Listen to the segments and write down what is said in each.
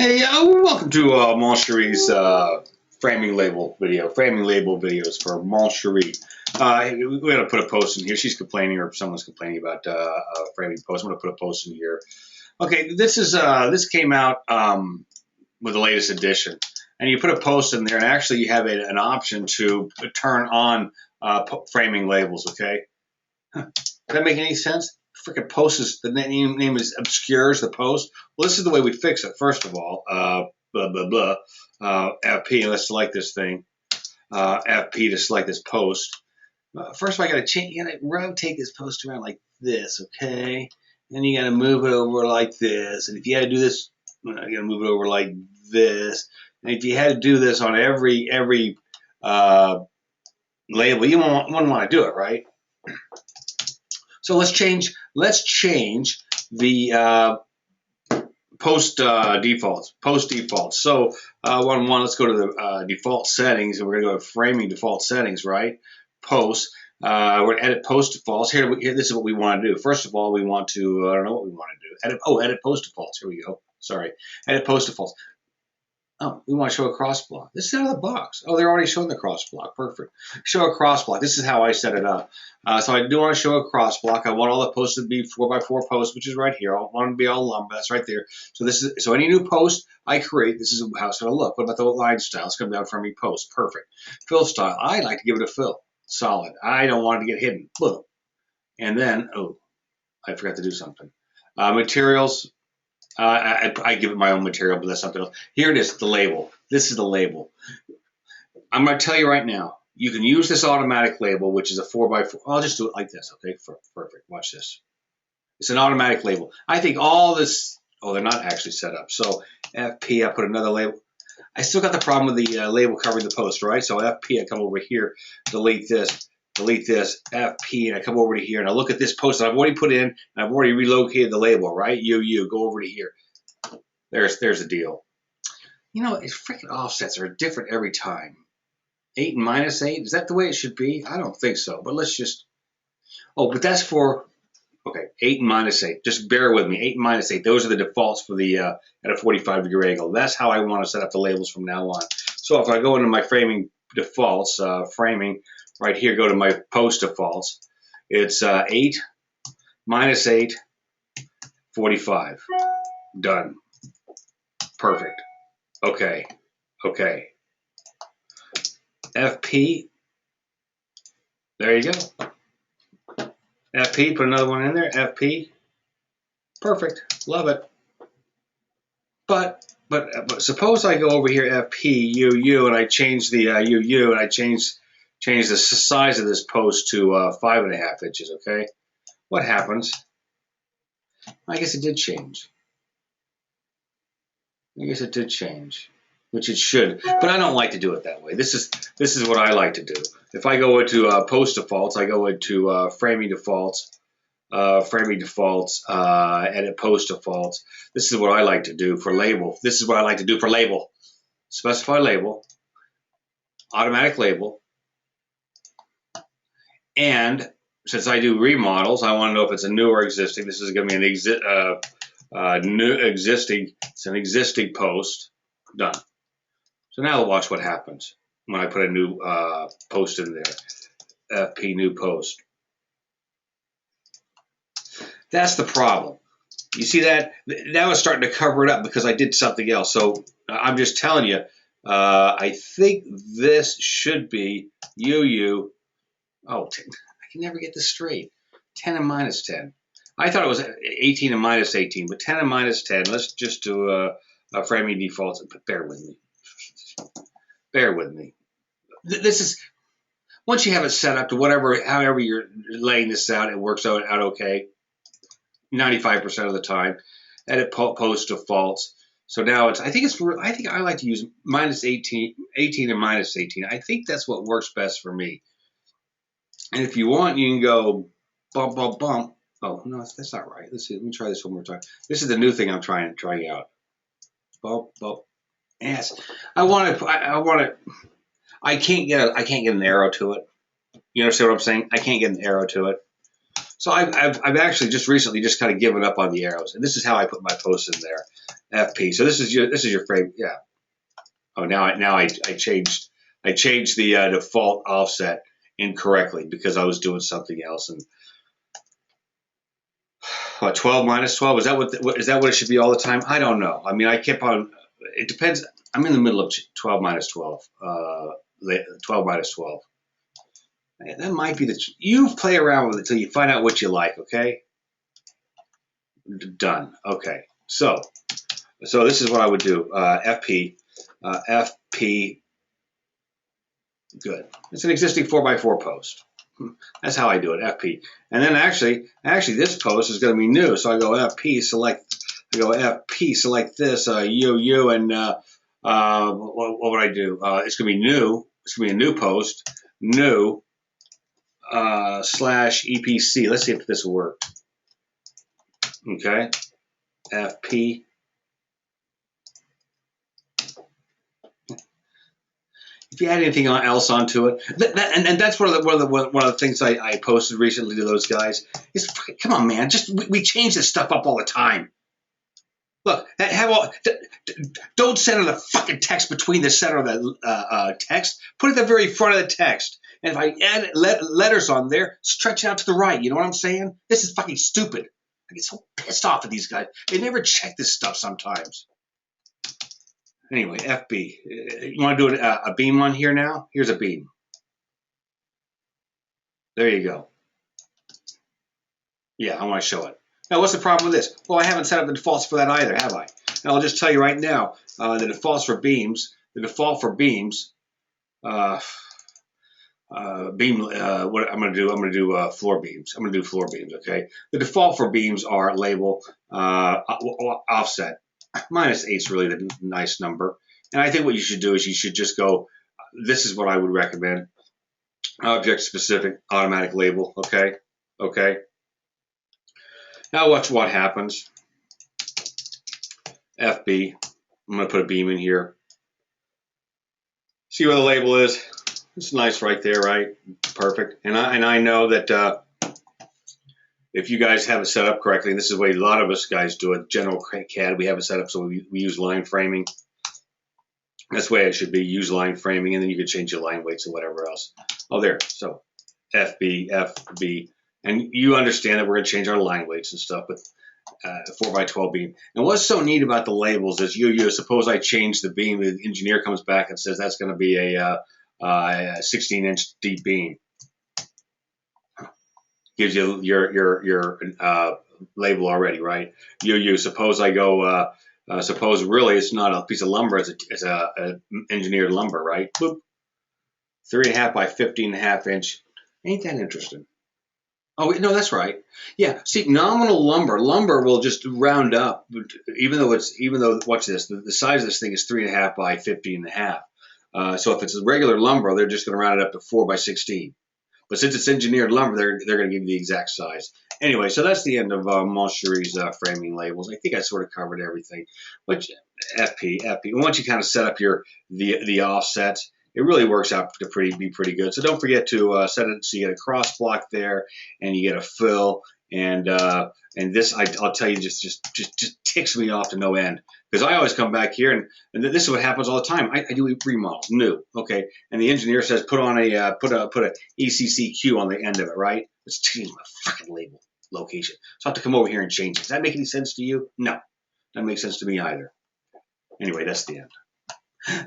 Hey, welcome to Mon Cherie's framing label video, framing label videos for Mon Cherie. We're going to put a post in here. She's complaining, or someone's complaining about framing post. I'm going to put a post in here. Okay, this came out with the latest edition, and you put a post in there, and actually you have an option to turn on framing labels. Okay, does that make any sense? Freaking post is the name is obscures the post. Well, this is the way we fix it. First of all, blah blah blah. FP. Let's select this thing. FP to select this post. First of all, I got to change. You got to rotate this post around like this, okay? Then you got to move it over like this. And if you had to do this, you got to move it over like this. And if you had to do this on every label, you wouldn't want to do it, right? So let's change the post defaults. So let's go to the default settings, and we're going to go to framing default settings, right? Post. We're going to edit post defaults. Here, this is what we want to do. First of all, we want to, I don't know what we want to do. Edit post defaults. Here we go. Sorry. Edit post defaults. Oh, we want to show a cross block. This is out of the box. Oh, they're already showing the cross block. Perfect. Show a cross block. This is how I set it up. So I do want to show a cross block. I want all the posts to be 4x4 posts, which is right here. I want them to be all lump. That's right there. So any new post I create, this is how it's going to look. What about the line style? It's going to be out from me post. Perfect. Fill style. I like to give it a fill. Solid. I don't want it to get hidden. Boom. And then, oh, I forgot to do something. Materials. I give it my own material, but that's something else. Here it is, the label. This is the label. I'm going to tell you right now, you can use this automatic label, which is a 4x4. I'll just do it like this, okay? Perfect. Watch this. It's an automatic label. I think all this, oh, they're not actually set up. So FP, I put another label. I still got the problem with the label covering the post, right? So FP, I come over here, delete this, FP, and I come over to here, and I look at this post that I've already put in, and I've already relocated the label, right? Go over to here. There's the deal. You know, it's freaking offsets are different every time. 8 and minus 8, is that the way it should be? I don't think so, but let's just, but that's for, okay, 8 and minus 8. Just bear with me, 8 and minus 8. Those are the defaults for the, at a 45-degree angle. That's how I want to set up the labels from now on. So if I go into my framing defaults, framing, right here, go to my post defaults. It's 8, minus 8, 45. Done. Perfect. Okay. FP. There you go. FP, put another one in there. FP. Perfect. Love it. But suppose I go over here, FP, UU, and I change the UU, and I change the size of this post to 5.5 inches, okay? What happens? I guess it did change. Which it should, but I don't like to do it that way. This is what I like to do. If I go into post defaults, I go into framing defaults, edit post defaults. This is what I like to do for label. Specify label, automatic label, and since I do remodels, I want to know if it's a new or existing. This is going to be an existing post. Done. So now watch what happens when I put a new post in there. FP new post. That's the problem. You see that? Now it's starting to cover it up because I did something else. So I'm just telling you, I think this should be UU. Oh, I can never get this straight. 10 and minus 10. I thought it was 18 and minus 18, but 10 and minus 10. Let's just do framing defaults. But bear with me. This is, once you have it set up to however you're laying this out, it works out okay. 95% of the time. Edit post defaults. So now I think I like to use minus 18 and minus 18. I think that's what works best for me. And if you want, you can go bump, bump, bump. Oh, no, that's not right. Let's see. Let me try this one more time. This is the new thing I'm trying out. Bump, bump. Yes. I can't get an arrow to it. You understand what I'm saying? I can't get an arrow to it. So I've actually just recently just kind of given up on the arrows, and this is how I put my posts in there. FP. So this is your frame. Yeah. Oh, now I changed the default offset incorrectly because I was doing something else. And what, 12 minus 12, is that what it should be all the time? I don't know. I mean, I kept on. It depends. I'm in the middle of 12 minus 12. 12 minus 12. That might be you play around with it until you find out what you like. Okay. Done. Okay. So this is what I would do. FP. FP. Good. It's an existing 4x4 post. That's how I do it, FP. And then actually this post is going to be new. So I go FP, select this, U, and what would I do? It's going to be new. It's going to be a new post, new slash EPC. Let's see if this will work. Okay, FP. If you add anything else onto it, and that's one of the things I posted recently to those guys is, come on, man, we change this stuff up all the time. Look, don't center the fucking text between the center of the text. Put it at the very front of the text. And if I add letters on there, stretch it out to the right. You know what I'm saying? This is fucking stupid. I get so pissed off at these guys. They never check this stuff sometimes. Anyway, FB. You want to do a beam on here now? Here's a beam. There you go. Yeah, I want to show it. Now, what's the problem with this? Well, I haven't set up the defaults for that either, have I? And I'll just tell you right now, the default for beams, what I'm going to do floor beams. I'm going to do floor beams, okay? The default for beams are label offset. -8 is really the nice number. And I think what you should do is you should just go, this is what I would recommend. Object specific automatic label, okay? Okay. Now watch what happens. FB. I'm going to put a beam in here. See where the label is? It's nice right there, right? Perfect. And I know that if you guys have it set up correctly, and this is the way a lot of us guys do it, general CAD, we have it set up so we use line framing. That's the way it should be. Use line framing, and then you can change your line weights and whatever else. Oh, there. So FB, FB. And you understand that we're going to change our line weights and stuff with 4x12 beam. And what's so neat about the labels is suppose I change the beam, the engineer comes back and says that's going to be a 16-inch deep beam. Gives you your label already, right? Suppose I go, suppose really it's not a piece of lumber, it's a engineered lumber, right? Boop. 3.5 by 15.5 inch. Ain't that interesting? Oh, no, that's right. Yeah, see, nominal lumber will just round up, even though watch this, the size of this thing is 3.5 by 15.5. So if it's a regular lumber, they're just going to round it up to 4 by 16. But since it's engineered lumber, they're going to give you the exact size. Anyway, so that's the end of Mon Cherie's framing labels. I think I sort of covered everything. But FP. Once you kind of set up the offsets, it really works out to be pretty good. So don't forget to set it so you get a cross block there, and you get a fill. And this, I'll tell you, just ticks me off to no end, because I always come back here and this is what happens all the time. I do remodels, new, okay, and the engineer says put on put a ECCQ on the end of it, right? Let's change my fucking label location. So I have to come over here and change it. Does that make any sense to you? No, doesn't make sense to me either. Anyway, that's the end.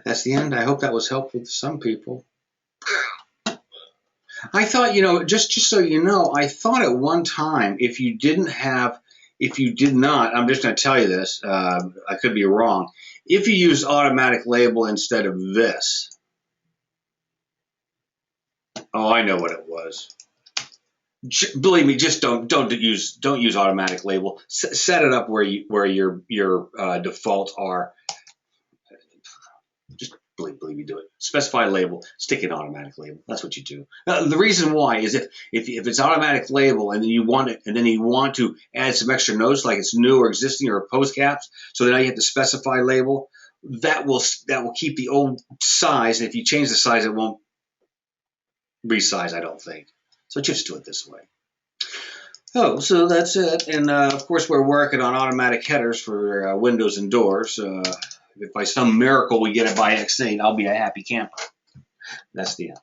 That's the end. I hope that was helpful to some people. I thought, just so you know, I thought at one time, if you did not, I'm just going to tell you this, I could be wrong, if you use automatic label instead of this, oh, I know what it was. Believe me, just don't use automatic label. Set it up where your defaults are. Just believe me, do it. Specify label, stick an automatic label. That's what you do. The reason why is if it's automatic label and then you want to add some extra notes like it's new or existing or post caps, so then now you have to specify label. That will keep the old size, and if you change the size, it won't resize, I don't think. So just do it this way. Oh, so that's it. And of course, we're working on automatic headers for windows and doors. If by some miracle we get it by X8, I'll be a happy camper. That's the end.